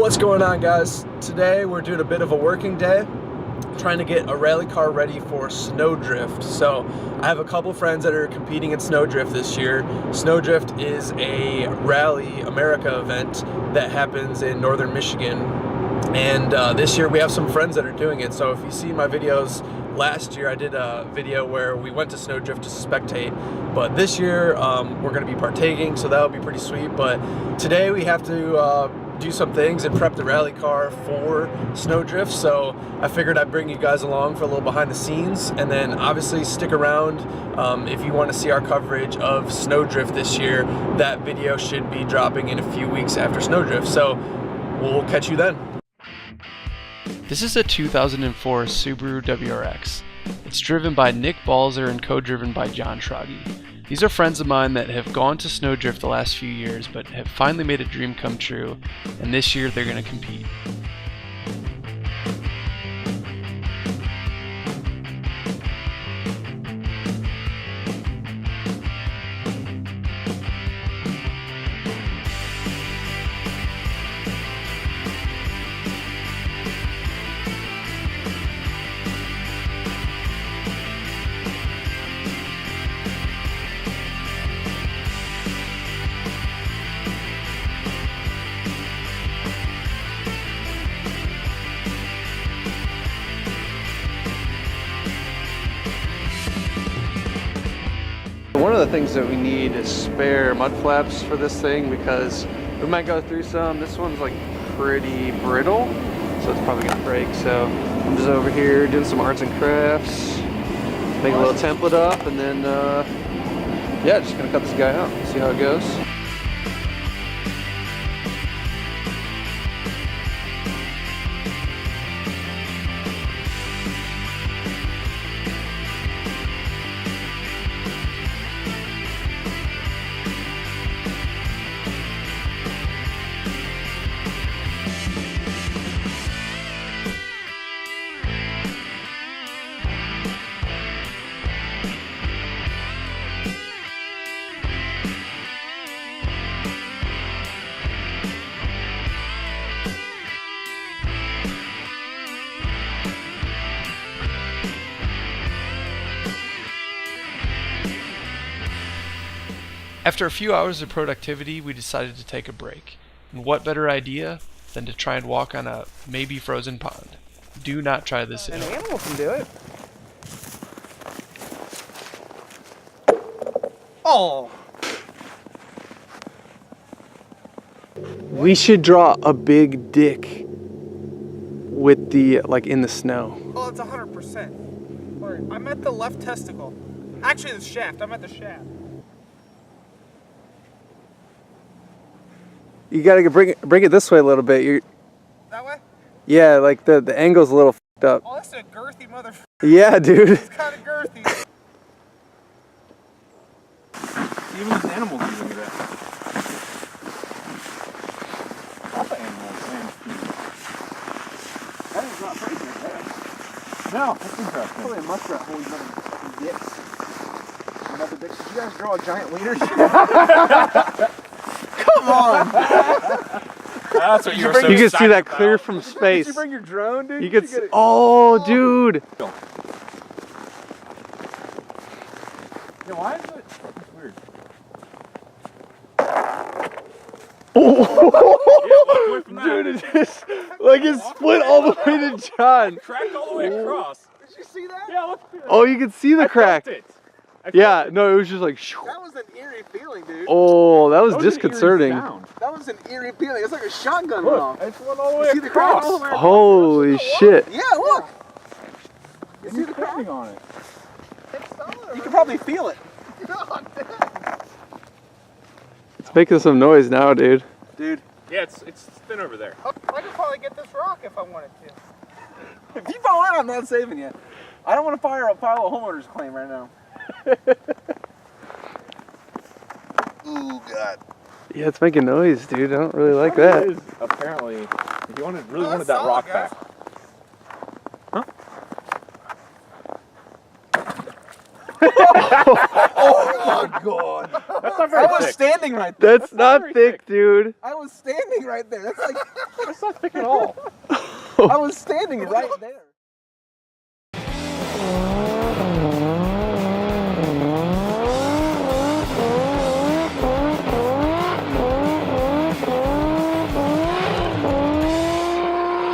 What's going on, guys? Today we're doing a bit of a working day, trying to get a rally car ready for SnoDrift. So I have a couple friends that are competing in SnoDrift this year. SnoDrift is a Rally America event that happens in northern Michigan, and this year we have some friends that are doing it. So if you see my videos, last year I did a video where we went to SnoDrift to spectate, but this year we're going to be partaking, so that'll be pretty sweet. But today we have to do some things and prep the rally car for SnoDrift, so I figured I'd bring you guys along for a little behind the scenes, and then obviously stick around if you want to see our coverage of SnoDrift this year. That video should be dropping in a few weeks after SnoDrift, so we'll catch you then. This is a 2004 Subaru WRX. It's driven by Nick Balzer and co-driven by John Schrage. These are friends of mine that have gone to SnoDrift the last few years, but have finally made a dream come true, and this year they're going to compete. One of the things that we need is spare mud flaps for this thing, because we might go through some. This one's like pretty brittle, so it's probably gonna break. So I'm just over here doing some arts and crafts, make a little template up, and then yeah, just gonna cut this guy out, see how it goes. After a few hours of productivity, we decided to take a break. And what better idea than to try and walk on a maybe frozen pond. Do not try this at An home. animal can do it. Oh! We should draw a big dick with the, like, in the snow. Oh, it's 100%. I meant the left testicle. Actually, the shaft. I meant the shaft. You gotta bring it this way a little bit. You're, That way? yeah, like the angle's a little fucked up. Oh, that's a girthy motherfucker. Yeah, dude. It's kind of girthy. Even this animal can do that. All the animals, man. That is not crazy, right? No, that's interesting. Probably a muskrat holding fucking dicks. Another dicks. Did you guys draw a giant wiener? Come on! That's what you were so You can see that excited clear about. from space. Did you bring your drone, dude? You can see, oh, dude. Yeah, why is it? It's weird. Oh, dude, it just, like, it split all the way to John. Cracked all the way across. Did you see that? Yeah, look. Oh, you can see the crack. It. Yeah, no, it was just like, shoo. That was an eerie feeling, dude. Oh, that was That was disconcerting. an eerie sound. That was an eerie feeling. It's like a shotgun went off. Look, it's went all the way See the crack across. all the way across? Holy shit. Yeah, look. You see He's the crack? standing on it. You can probably feel it. It's making some noise now, dude. Dude. Yeah, it's thin over there. I could probably get this rock if I wanted to. If you fall in, I'm not saving you. I don't want to file a homeowner's claim right now. Ooh, God. Yeah, it's making noise, dude. I don't really like It that. is, apparently, if you really wanted that's that solid, rock guys. back. Huh? Oh my god. That's not very I was thick. standing right there. That's not very thick, dude. I was standing right there. That's like That's not thick at all. I was standing right there.